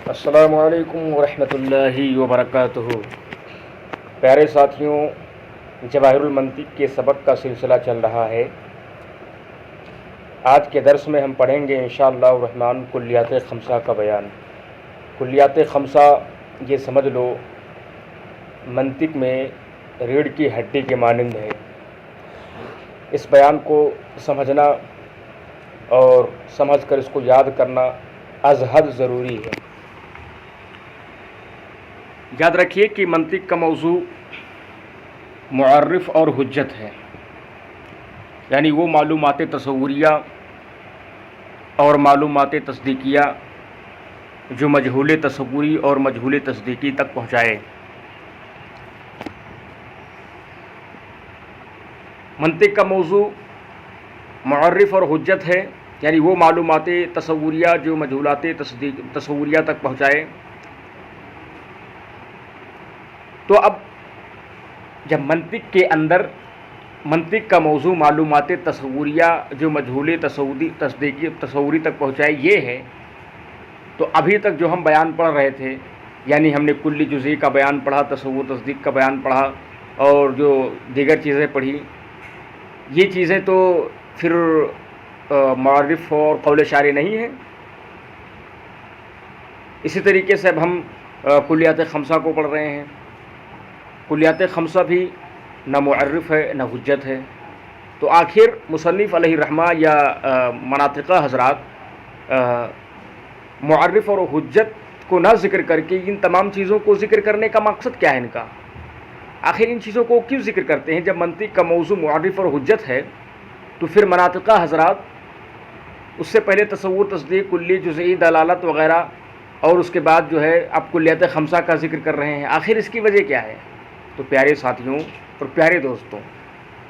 السلام علیکم ورحمۃ اللہ وبرکاتہ۔ پیارے ساتھیوں، جواہر المنطق کے سبق کا سلسلہ چل رہا ہے۔ آج کے درس میں ہم پڑھیں گے انشاءاللہ الرحمن کلیات خمسہ کا بیان۔ کلیات خمسہ یہ سمجھ لو منطق میں ریڑھ کی ہڈی کے مانند ہے۔ اس بیان کو سمجھنا اور سمجھ کر اس کو یاد کرنا از حد ضروری ہے۔ یاد رکھیے کہ منطق کا موضوع معرف اور حجت ہے، یعنی وہ معلومات تصوریہ اور معلومات تصدیقیہ جو مجہول تصوری اور مجہول تصدیقی تک پہنچائے۔ منطق کا موضوع معرف اور حجت ہے، یعنی وہ معلومات تصوریہ جو مجہولات تصوریہ تک پہنچائے۔ تو اب جب منطق کے اندر منطق کا موضوع معلومات تصوریہ جو مجہول تصوری تک پہنچائے یہ ہے، تو ابھی تک جو ہم بیان پڑھ رہے تھے، یعنی ہم نے کلی جزئی کا بیان پڑھا، تصور تصدیق کا بیان پڑھا اور جو دیگر چیزیں پڑھی، یہ چیزیں تو پھر معرف اور قول شارع نہیں ہیں۔ اسی طریقے سے اب ہم کلیات خمسہ کو پڑھ رہے ہیں۔ کلیات خمسہ بھی نہ معرف ہے نہ حجت ہے۔ تو آخر مصنف علیہ الرحمہ یا مناطقہ حضرات معرف اور حجت کو نہ ذکر کر کے ان تمام چیزوں کو ذکر کرنے کا مقصد کیا ہے ان کا؟ آخر ان چیزوں کو کیوں ذکر کرتے ہیں؟ جب منطق کا موضوع معرف اور حجت ہے تو پھر مناطقہ حضرات اس سے پہلے تصور تصدیق کلی جزئی دلالت وغیرہ اور اس کے بعد جو ہے اب کلیات خمسہ کا ذکر کر رہے ہیں۔ آخر اس کی وجہ کیا ہے؟ تو پیارے ساتھیوں اور پیارے دوستوں،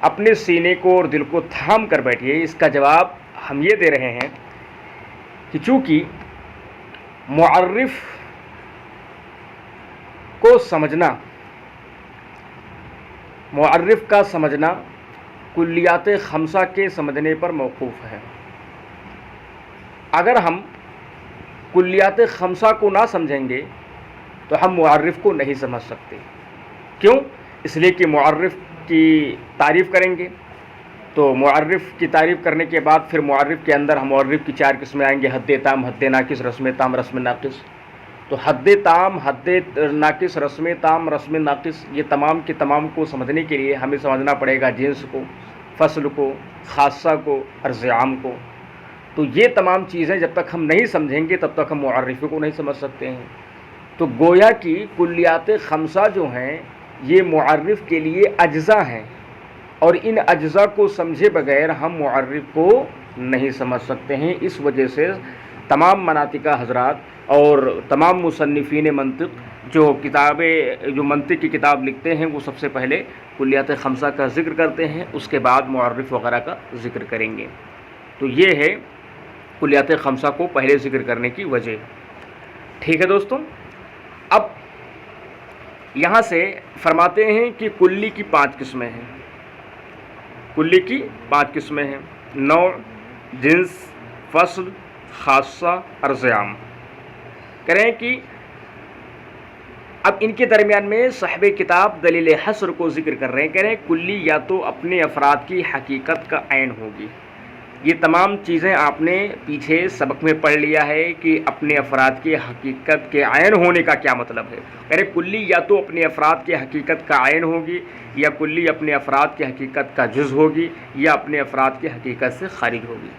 اپنے سینے کو اور دل کو تھام کر بیٹھیے۔ اس کا جواب ہم یہ دے رہے ہیں کہ چونکہ معرف کو سمجھنا، معرف کا سمجھنا کلیات خمسہ کے سمجھنے پر موقوف ہے۔ اگر ہم کلیات خمسہ کو نہ سمجھیں گے تو ہم معرف کو نہیں سمجھ سکتے۔ کیوں؟ اس لیے کہ معرف کی تعریف کریں گے تو معرف کی تعریف کرنے کے بعد پھر معرف کے اندر ہم معرف کی چار قسمیں آئیں گے: حد تام، حد ناقص، رسم تام، رسم ناقص۔ تو حد تام، حد ناقص، رسم تام، رسم ناقص، یہ تمام کے تمام کو سمجھنے کے لیے ہمیں سمجھنا پڑے گا جنس کو، فصل کو، خاصہ کو، عرض عام کو۔ تو یہ تمام چیزیں جب تک ہم نہیں سمجھیں گے تب تک ہم معرف کو نہیں سمجھ سکتے ہیں۔ تو گویا کی کلیات خمسہ جو ہیں یہ معرف کے لیے اجزاء ہیں، اور ان اجزاء کو سمجھے بغیر ہم معرف کو نہیں سمجھ سکتے ہیں۔ اس وجہ سے تمام مناطقہ حضرات اور تمام مصنفین منطق جو منطق کی کتاب لکھتے ہیں وہ سب سے پہلے کلیات خمسہ کا ذکر کرتے ہیں، اس کے بعد معرف وغیرہ کا ذکر کریں گے۔ تو یہ ہے کلیات خمسہ کو پہلے ذکر کرنے کی وجہ۔ ٹھیک ہے دوستوں، اب یہاں سے فرماتے ہیں کہ کلی کی 5 قسمیں ہیں۔ کلی کی 5 قسمیں ہیں: نوع، جنس، فصل، خاصہ، عرض عام۔ کہہ رہے ہیں کہ اب ان کے درمیان میں صاحب کتاب دلیل حصر کو ذکر کر رہے ہیں۔ کہہ رہے ہیں کلی یا تو اپنے افراد کی حقیقت کا عین ہوگی۔ یہ تمام چیزیں آپ نے پیچھے سبق میں پڑھ لیا ہے کہ اپنے افراد کی حقیقت کے عین ہونے کا کیا مطلب ہے۔ یعنی کلی یا تو اپنے افراد کی حقیقت کا عین ہوگی، یا کلی اپنے افراد کی حقیقت کا جز ہوگی، یا اپنے افراد کی حقیقت سے خارج ہوگی۔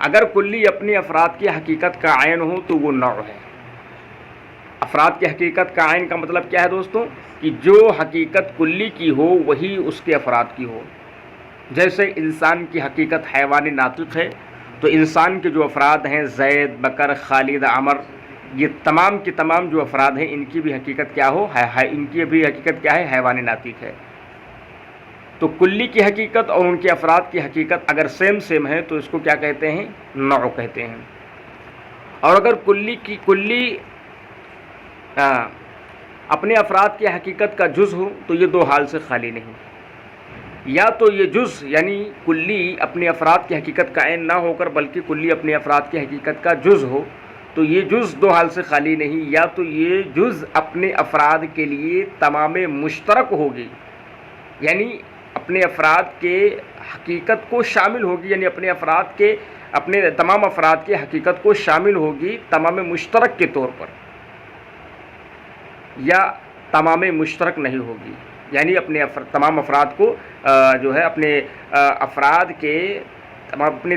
اگر کلی اپنے افراد کی حقیقت کا عین ہو تو وہ نوع ہے۔ افراد کی حقیقت کا عین کا مطلب کیا ہے دوستوں؟ کہ جو حقیقت کلی کی ہو وہی اس کے افراد کی ہو۔ جیسے انسان کی حقیقت حیوان ناطق ہے تو انسان کے جو افراد ہیں زید، بکر، خالد، عمر، یہ تمام کے تمام جو افراد ہیں ان کی بھی حقیقت کیا ہو؟ ان کی بھی حقیقت کیا ہے؟ حیوان ناطق ہے۔ تو کلی کی حقیقت اور ان کے افراد کی حقیقت اگر سیم ہے تو اس کو کیا کہتے ہیں؟ نوع کہتے ہیں۔ اور اگر کلی اپنے افراد کی حقیقت کا جز ہو تو یہ 2 حال سے خالی نہیں۔ یا تو یہ جز یعنی کلی اپنے افراد کی حقیقت کا عین نہ ہو کر بلکہ کلی اپنے افراد کی حقیقت کا جز ہو تو یہ جز دو حال سے خالی نہیں، یا تو یہ جز اپنے افراد کے لیے تمام مشترک ہوگی، یعنی اپنے افراد کے حقیقت کو شامل ہوگی، یعنی اپنے تمام افراد کے حقیقت کو شامل ہوگی تمام مشترک کے طور پر، یا تمام مشترک نہیں ہوگی، یعنی تمام افراد کو جو ہے اپنے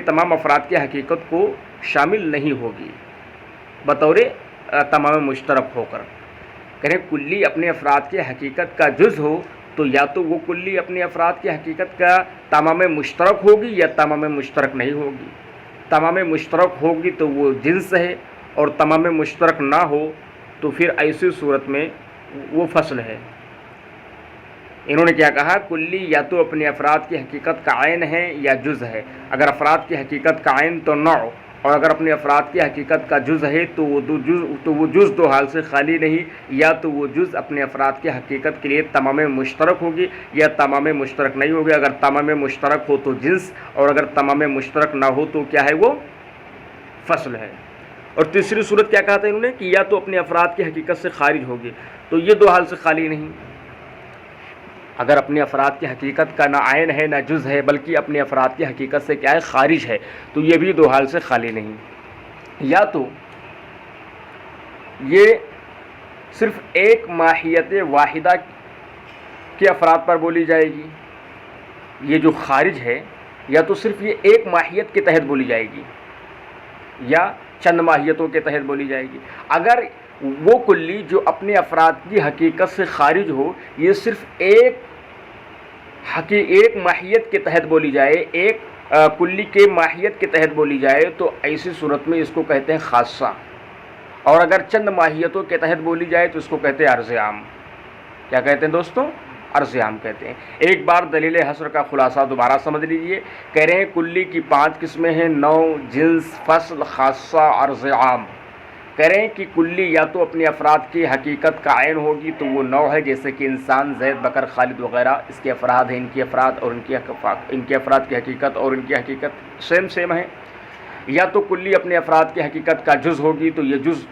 تمام افراد کی حقیقت کو شامل نہیں ہوگی بطور تمام مشترک ہو کر۔ کہیں کلی اپنے افراد کی حقیقت کا جز ہو تو یا تو وہ کلی اپنے افراد کی حقیقت کا تمام مشترک ہوگی یا تمام مشترک نہیں ہوگی۔ تمام مشترک ہوگی تو وہ جنس ہے، اور تمام مشترک نہ ہو تو پھر ایسی صورت میں وہ فصل ہے۔ انہوں نے کیا کہا، کلی یا تو اپنے افراد کی حقیقت کا عین ہے یا جز ہے۔ اگر افراد کی حقیقت کا عین تو نوع، اور اگر اپنے افراد کی حقیقت کا جز ہے تو وہ جز دو حال سے خالی نہیں، یا تو وہ جز اپنے افراد کی حقیقت کے لیے تمام مشترک ہوگی یا تمام مشترک نہیں ہوگی۔ اگر تمام مشترک ہو تو جنس، اور اگر تمام مشترک نہ ہو تو کیا ہے، وہ فصل ہے۔ اور تیسری صورت کیا کہا تھا انہوں نے، کہ یا تو اپنے افراد کی حقیقت سے خارج ہوگی، تو یہ دو حال سے خالی نہیں۔ اگر اپنے افراد کی حقیقت کا نہ عین ہے نہ جز ہے، بلکہ اپنے افراد کی حقیقت سے کیا ہے، خارج ہے، تو یہ بھی دو حال سے خالی نہیں۔ یا تو یہ صرف ایک ماہیت واحدہ کے افراد پر بولی جائے گی، یہ جو خارج ہے، یا تو صرف یہ ایک ماہیت کے تحت بولی جائے گی یا چند ماہیتوں کے تحت بولی جائے گی۔ اگر وہ کلی جو اپنے افراد کی حقیقت سے خارج ہو، یہ صرف ایک ماہیت کے تحت بولی جائے، ایک کلی کے ماہیت کے تحت بولی جائے، تو ایسی صورت میں اس کو کہتے ہیں خاصہ۔ اور اگر چند ماہیتوں کے تحت بولی جائے تو اس کو کہتے ہیں عرض عام۔ کیا کہتے ہیں دوستوں؟ عرض عام کہتے ہیں۔ ایک بار دلیل حصر کا خلاصہ دوبارہ سمجھ لیجئے۔ کہہ رہے ہیں کلی کی 5 قسمیں ہیں، نوع، جنس، فصل، خاصہ، عرض عام۔ کہہ رہے ہیں کہ کلی یا تو اپنے افراد کی حقیقت کا عین ہوگی تو وہ نوع ہے، جیسے کہ انسان، زید، بکر، خالد وغیرہ، اس کے افراد ہیں، ان کے افراد اور ان کے افراد کی حقیقت اور ان کی حقیقت سیم ہے۔ یا تو کلی اپنے افراد کی حقیقت کا جز ہوگی تو یہ جز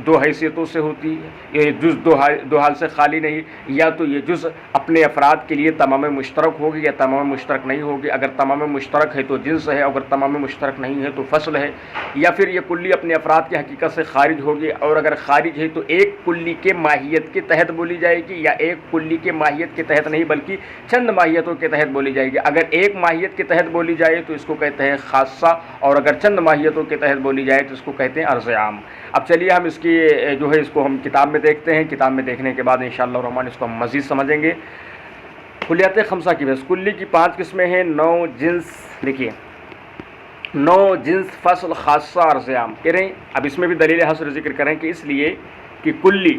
دو حیثیتوں سے ہوتی ہے، یہ جز دو حال سے خالی نہیں۔ یا تو یہ جز اپنے افراد کے لیے تمام مشترک ہوگی یا تمام مشترک نہیں ہوگی۔ اگر تمام مشترک ہے تو جنس ہے، اگر تمام مشترک نہیں ہے تو فصل ہے۔ یا پھر یہ کلی اپنے افراد کی حقیقت سے خارج ہوگی، اور اگر خارج ہے تو ایک کلی کے ماہیت کے تحت بولی جائے گی، یا ایک کلی کے ماہیت کے تحت نہیں بلکہ چند ماہیتوں کے تحت بولی جائے گی۔ اگر ایک ماہیت کے تحت بولی جائے تو اس کو کہتے ہیں خاصہ، اور اگر چند ماہیتوں کے تحت بولی جائے تو اس کو کہتے ہیں عرض عام۔ اب چلیے ہم اس کی جو ہے اس کو ہم کتاب میں دیکھتے ہیں۔ کتاب میں دیکھنے کے بعد انشاءاللہ الرحمن اس کو ہم مزید سمجھیں گے۔ کلیات خمسہ کی بس کلی کی 5 قسمیں ہیں، نوع، جنس، دیکھیے نوع، جنس، فصل، خاصہ، عرض عام کہہ رہے ہیں۔ اب اس میں بھی دلیل حصر ذکر کریں کہ اس لیے کہ کلی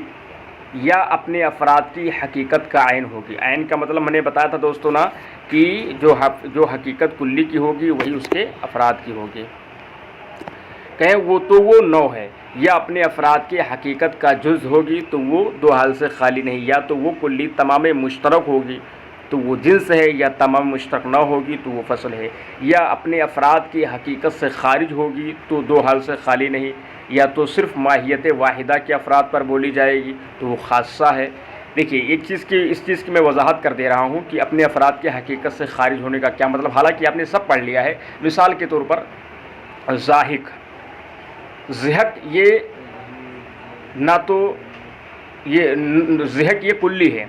یا اپنے افراد کی حقیقت کا عین ہوگی۔ عین کا مطلب میں نے بتایا تھا دوستوں نا کہ جو حقیقت کلی کی ہوگی وہی اس کے افراد کی ہوگی۔ کہیں وہ نوع ہے، یا اپنے افراد کی حقیقت کا جز ہوگی تو وہ دو حال سے خالی نہیں۔ یا تو وہ کلی تمام مشترک ہوگی تو وہ جنس ہے، یا تمام مشترک نہ ہوگی تو وہ فصل ہے۔ یا اپنے افراد کی حقیقت سے خارج ہوگی تو دو حال سے خالی نہیں۔ یا تو صرف ماہیت واحدہ کے افراد پر بولی جائے گی تو وہ خاصہ ہے۔ دیکھیے اس چیز کی میں وضاحت کر دے رہا ہوں کہ اپنے افراد کی حقیقت سے خارج ہونے کا کیا مطلب، حالانکہ آپ نے سب پڑھ لیا ہے۔ مثال کے طور پر ضاحک، یہ نہ تو ضحک یہ کلی ہے،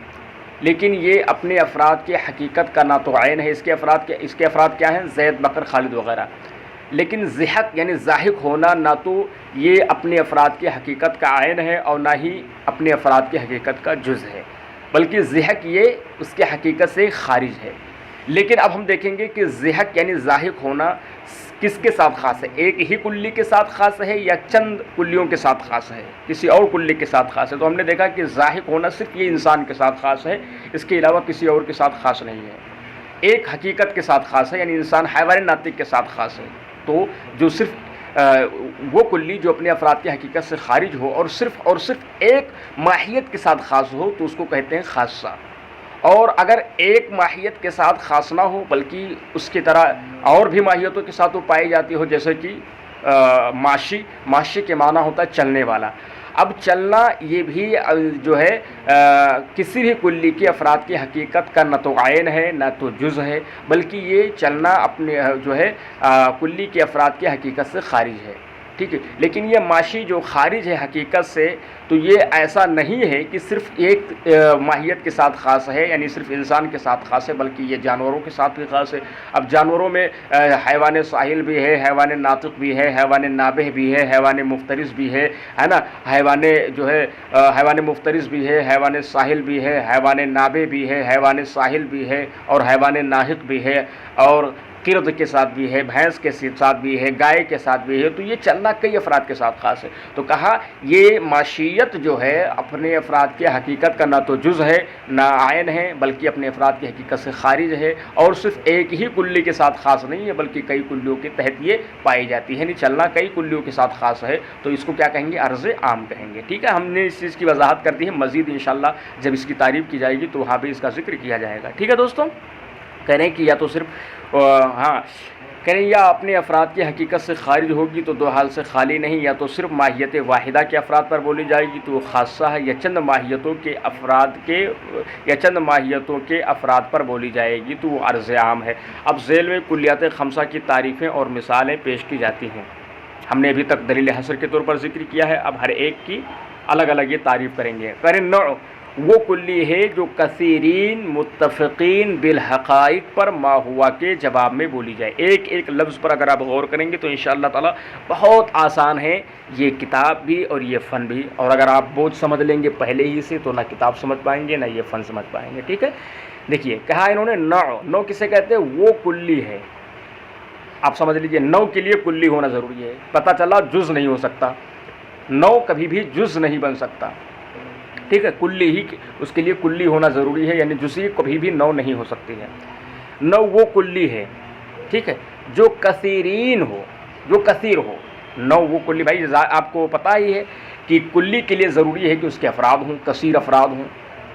لیکن یہ اپنے افراد کی حقیقت کا نہ تو عین ہے، اس کے افراد کیا ہیں، زید، بکر، خالد وغیرہ۔ لیکن ضحک یعنی ضاحک ہونا نہ تو یہ اپنے افراد کی حقیقت کا عین ہے اور نہ ہی اپنے افراد کی حقیقت کا جز ہے، بلکہ ضحک یہ اس کے حقیقت سے خارج ہے۔ لیکن اب ہم دیکھیں گے کہ ضحک یعنی ضاحک ہونا کس کے ساتھ خاص ہے، ایک ہی کلی کے ساتھ خاص ہے یا چند کلیوں کے ساتھ خاص ہے، کسی اور کلی کے ساتھ خاص ہے۔ تو ہم نے دیکھا کہ ضاحک ہونا صرف یہ انسان کے ساتھ خاص ہے، اس کے علاوہ کسی اور کے ساتھ خاص نہیں ہے۔ ایک حقیقت کے ساتھ خاص ہے، یعنی انسان حیوان ناطق کے ساتھ خاص ہے۔ تو جو صرف وہ کلی جو اپنے افراد کی حقیقت سے خارج ہو اور صرف ایک ماہیت کے ساتھ خاص ہو تو اس کو کہتے ہیں خاصہ۔ اور اگر ایک ماہیت کے ساتھ خاص نہ ہو بلکہ اس کی طرح اور بھی ماہیتوں کے ساتھ وہ پائی جاتی ہو، جیسے کہ معاشی کے معنی ہوتا ہے چلنے والا. اب چلنا یہ بھی جو ہے کسی بھی کلی کے افراد کی حقیقت کا نہ تو عین ہے نہ تو جز ہے، بلکہ یہ چلنا اپنے جو ہے کلی کے افراد کی حقیقت سے خارج ہے. ٹھیک ہے، لیکن یہ معاشی جو خارج ہے حقیقت سے، تو یہ ایسا نہیں ہے کہ صرف ایک ماہیت کے ساتھ خاص ہے، یعنی صرف انسان کے ساتھ خاص ہے، بلکہ یہ جانوروں کے ساتھ بھی خاص ہے. اب جانوروں میں حیوان ساحل بھی ہے، حیوان ناطق بھی ہے، حیوان نابح بھی ہے، حیوان مفترس بھی ہے نا. حیوان جو ہے حیوان مفترس بھی ہے، حیوان ساحل بھی ہے، حیوان نابح بھی ہے، حیوان ساحل بھی ہے، اور حیوان ناحق بھی ہے، اور قرد کے ساتھ بھی ہے، بھینس کے ساتھ بھی ہے، گائے کے ساتھ بھی ہے. تو یہ چلنا کئی افراد کے ساتھ خاص ہے. تو کہا یہ معاشیت جو ہے اپنے افراد کی حقیقت کا نہ تو جز ہے نہ عین ہے، بلکہ اپنے افراد کی حقیقت سے خارج ہے، اور صرف ایک ہی کلی کے ساتھ خاص نہیں ہے بلکہ کئی کلیوں کے تحت یہ پائی جاتی ہے. یعنی چلنا کئی کلیوں کے ساتھ خاص ہے، تو اس کو کیا کہیں گے؟ عرض عام کہیں گے. ٹھیک ہے، ہم نے اس چیز کی وضاحت کر دی ہے، مزید انشاءاللہ جب اس کی تعریف کی جائے گی تو وہاں بھی اس کا ذکر کیا جائے گا. ٹھیک ہے دوستوں، کہہ رہے ہیں کہ یا تو صرف کہہ رہے ہیں یا اپنے افراد کی حقیقت سے خارج ہوگی تو دو حال سے خالی نہیں، یا تو صرف ماہیت واحدہ کے افراد پر بولی جائے گی تو وہ خاصہ ہے، یا چند ماہیتوں کے افراد پر بولی جائے گی تو وہ عرض عام ہے. اب ذیل میں کلیات خمسہ کی تعریفیں اور مثالیں پیش کی جاتی ہیں. ہم نے ابھی تک دلیل حصر کے طور پر ذکر کیا ہے، اب ہر ایک کی الگ الگ یہ تعریف کریں گے. نوع وہ کلی ہے جو کثیرین متفقین بالحقائق پر ما ہوا کے جواب میں بولی جائے. ایک ایک لفظ پر اگر آپ غور کریں گے تو انشاءاللہ تعالی بہت آسان ہے یہ کتاب بھی اور یہ فن بھی. اور اگر آپ بوجھ سمجھ لیں گے پہلے ہی سے تو نہ کتاب سمجھ پائیں گے نہ یہ فن سمجھ پائیں گے. ٹھیک ہے، دیکھیے کہا انہوں نے نوع کسے کہتے ہیں؟ وہ کلی ہے. آپ سمجھ لیجئے نوع کے لیے کلی ہونا ضروری ہے. پتہ چلا جز نہیں ہو سکتا، نوع کبھی بھی جز نہیں بن سکتا. ٹھیک ہے، کلی ہی اس کے لیے کلی ہونا ضروری ہے، یعنی جزئی کبھی بھی نوع نہیں ہو سکتی ہے. نوع وہ کلی ہے، ٹھیک ہے، جو کثیرین ہو، جو کثیر ہو. نوع وہ کلی، بھائی آپ کو پتہ ہی ہے کہ کلی کے لیے ضروری ہے کہ اس کے افراد ہوں، کثیر افراد ہوں.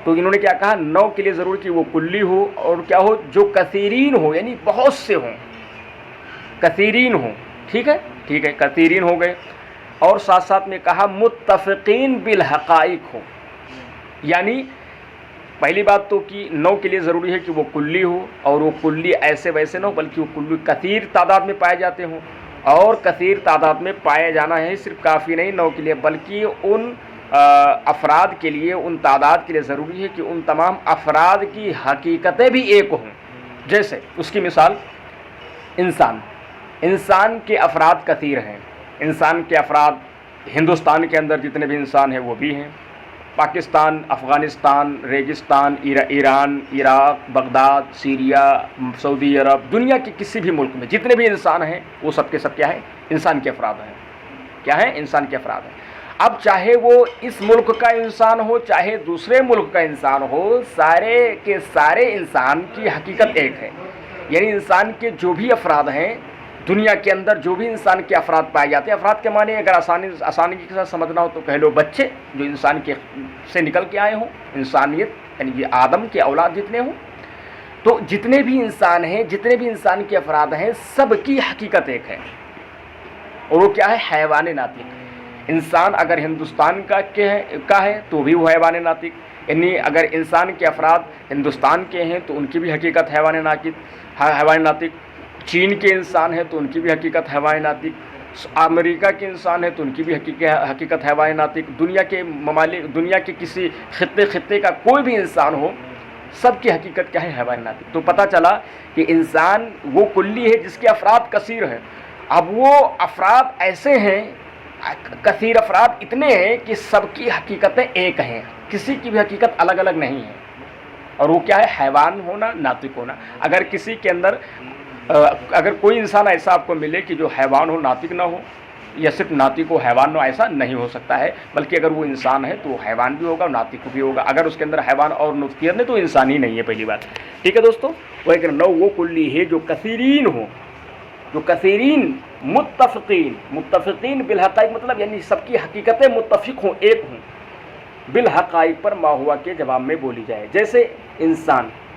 تو انہوں نے کیا کہا؟ نوع کے لیے ضروری کہ وہ کلی ہو اور کیا ہو؟ جو کثیرین ہو، یعنی بہت سے ہوں، کثیرین ہوں. ٹھیک ہے، ٹھیک ہے، کثیرین ہو گئے. اور ساتھ ساتھ میں کہا متفقین بالحقائق ہو. یعنی پہلی بات تو کہ نوع کے لیے ضروری ہے کہ وہ کلی ہو، اور وہ کلی ایسے ویسے نہ ہو بلکہ وہ کلی کثیر تعداد میں پائے جاتے ہوں. اور کثیر تعداد میں پائے جانا ہے صرف کافی نہیں نوع کے لیے، بلکہ ان افراد کے لیے، ان تعداد کے لیے ضروری ہے کہ ان تمام افراد کی حقیقتیں بھی ایک ہوں. جیسے اس کی مثال انسان کے افراد کثیر ہیں. انسان کے افراد ہندوستان کے اندر جتنے بھی انسان ہیں وہ بھی ہیں، پاکستان، افغانستان، ریگستان، ایران، عراق، بغداد، سیریا، سعودی عرب، دنیا کے کسی بھی ملک میں جتنے بھی انسان ہیں وہ سب کے سب کیا ہیں؟ انسان کے افراد ہیں. کیا ہیں؟ انسان کے افراد ہیں. اب چاہے وہ اس ملک کا انسان ہو چاہے دوسرے ملک کا انسان ہو، سارے کے سارے انسان کی حقیقت ایک ہے. یعنی انسان کے جو بھی افراد ہیں دنیا کے اندر، جو بھی انسان کے افراد پائے جاتے ہیں، افراد کے معنی اگر آسانی کے ساتھ سمجھنا ہو تو کہہ لو بچے جو انسان کے سے نکل کے آئے ہوں، انسانیت یعنی یہ آدم کے اولاد جتنے ہوں. تو جتنے بھی انسان ہیں، جتنے بھی انسان کے افراد ہیں، سب کی حقیقت ایک ہے. اور وہ کیا ہے؟ حیوان ناطق. انسان اگر ہندوستان کا ہے تو بھی وہ حیوان ناطق. یعنی اگر انسان کے افراد ہندوستان کے ہیں تو ان کی بھی حقیقت حیوان ناطق. چین کے انسان ہیں تو ان کی بھی حقیقت حیوان ناطق. امریکہ کے انسان ہیں تو ان کی بھی حقیقت حیوان ناطق. دنیا کے ممالک، دنیا کے کسی خطے کا کوئی بھی انسان ہو، سب کی حقیقت کیا ہے؟ حیوان ناطق. تو پتہ چلا کہ انسان وہ کلی ہے جس کے افراد کثیر ہیں. اب وہ افراد ایسے ہیں، کثیر افراد اتنے ہیں کہ سب کی حقیقتیں ایک ہیں، کسی کی بھی حقیقت الگ الگ نہیں ہے. اور وہ کیا ہے؟ حیوان ہونا، ناطق ہونا. اگر کسی کے اندر اگر کوئی انسان ایسا آپ کو ملے کہ جو حیوان ہو ناطق نہ ہو، یا صرف ناطق ہو حیوان نہ ہو، ایسا نہیں ہو سکتا ہے. بلکہ اگر وہ انسان ہے تو وہ حیوان بھی ہوگا، ناطق بھی ہوگا. اگر اس کے اندر حیوان اور نطقیت نہیں تو انسان ہی نہیں ہے، پہلی بات. ٹھیک ہے دوستو، وہ ایک نوع وہ کلی ہے جو کثیرین ہو، جو کثیرین متفقین بالحقائق، مطلب یعنی سب کی حقیقتیں متفق ہوں، ایک ہوں. بالحقائق پر ما ہوا کے جواب میں بولی جائے. جیسے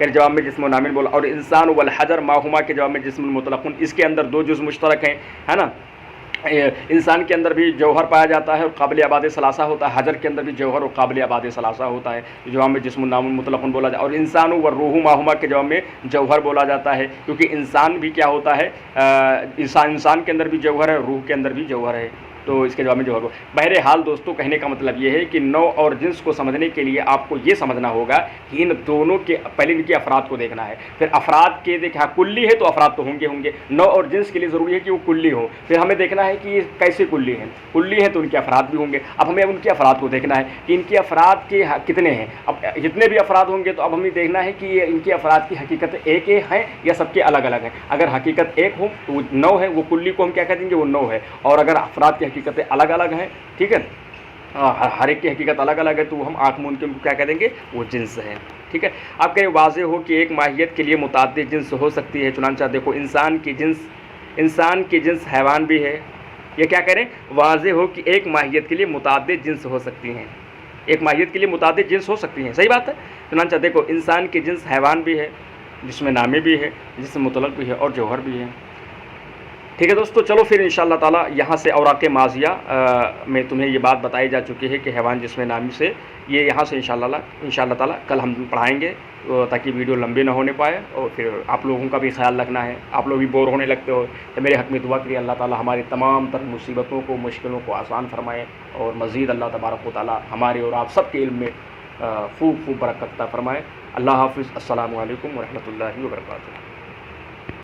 پھر جواب میں جسم و نامن بولا. اور انسان والحجر ماہما کے جواب میں جسم المطلق، اس کے اندر دو جز مشترک ہیں، ہے نا. انسان کے اندر بھی جوہر پایا جاتا ہے اور قابل آباد ثلاثہ ہوتا ہے، حجر کے اندر بھی جوہر اور قابل آباد ثلاثہ ہوتا ہے. جواب میں جسم النام مطلق بولا جاتا ہے. اور انسان والروح ماہما کے جواب میں جوہر بولا جاتا ہے، کیونکہ انسان بھی کیا ہوتا ہے، انسان کے اندر بھی جوہر ہے، روح کے اندر بھی جوہر ہے، تو اس کے جواب میں جوہر. بہرحال دوستوں کہنے کا مطلب یہ ہے کہ نوع اور جنس کو سمجھنے کے لیے آپ کو یہ سمجھنا ہوگا کہ ان دونوں کے پہلے ان کے افراد کو دیکھنا ہے. پھر افراد کے دیکھا کلی ہے تو افراد تو ہوں گے. نوع اور جنس کے لیے ضروری ہے کہ وہ کلی ہو. پھر ہمیں دیکھنا ہے کہ یہ کیسے کلی ہیں تو ان کے افراد بھی ہوں گے. اب ہمیں ان کے افراد کو دیکھنا ہے کہ ان کے افراد کے کتنے ہیں. اب جتنے بھی افراد ہوں گے تو اب ہمیں دیکھنا ہے کہ ان کے افراد کی حقیقت ایک ہیں یا سب کے الگ الگ ہیں. اگر حقیقت ایک ہو تو وہ نوع ہے، وہ کلی کو ہم کیا کہہ دیں گے، وہ نوع ہے. اور اگر افراد کی حقیقتیں الگ الگ ہیں، ٹھیک ہے، ہر ایک کی حقیقت الگ الگ ہے، تو ہم آنکھ مون کے کیا کہہ دیں گے، وہ جنس ہے. ٹھیک ہے. آپ کہیں واضح ہو کہ ایک ماہیت کے لیے متعدد جنس ہو سکتی ہے. چنانچہ دیکھو انسان کی جنس حیوان بھی ہے. یہ کیا کریں، واضح ہو کہ ایک ماہیت کے لیے متعدد جنس ہو سکتی ہیں. ایک ماہیت کے لیے متعدد جنس ہو سکتی ہیں، صحیح بات ہے. چنانچہ دیکھو انسان کی جنس حیوان بھی ہے، جس میں نامی بھی ہے، جسم مطلق بھی ہے اور جوہر بھی ہے. ٹھیک ہے دوستو، چلو پھر انشاءاللہ تعالی یہاں سے اوراق ماضیہ میں تمہیں یہ بات بتائی جا چکی ہے کہ حیوان جسم نامی سے، یہ یہاں سے انشاءاللہ تعالی کل ہم پڑھائیں گے تاکہ ویڈیو لمبی نہ ہونے پائے. اور پھر آپ لوگوں کا بھی خیال رکھنا ہے، آپ لوگ بھی بور ہونے لگتے ہو تو میرے حق میں دعا کریے اللہ تعالی ہماری تمام تر مصیبتوں کو، مشکلوں کو آسان فرمائے، اور مزید اللہ تبارک و تعالی ہمارے اور آپ سب کے علم میں خوب برکت عطا فرمائے. اللہ حافظ. السلام علیکم ورحمۃ اللہ وبرکاتہ.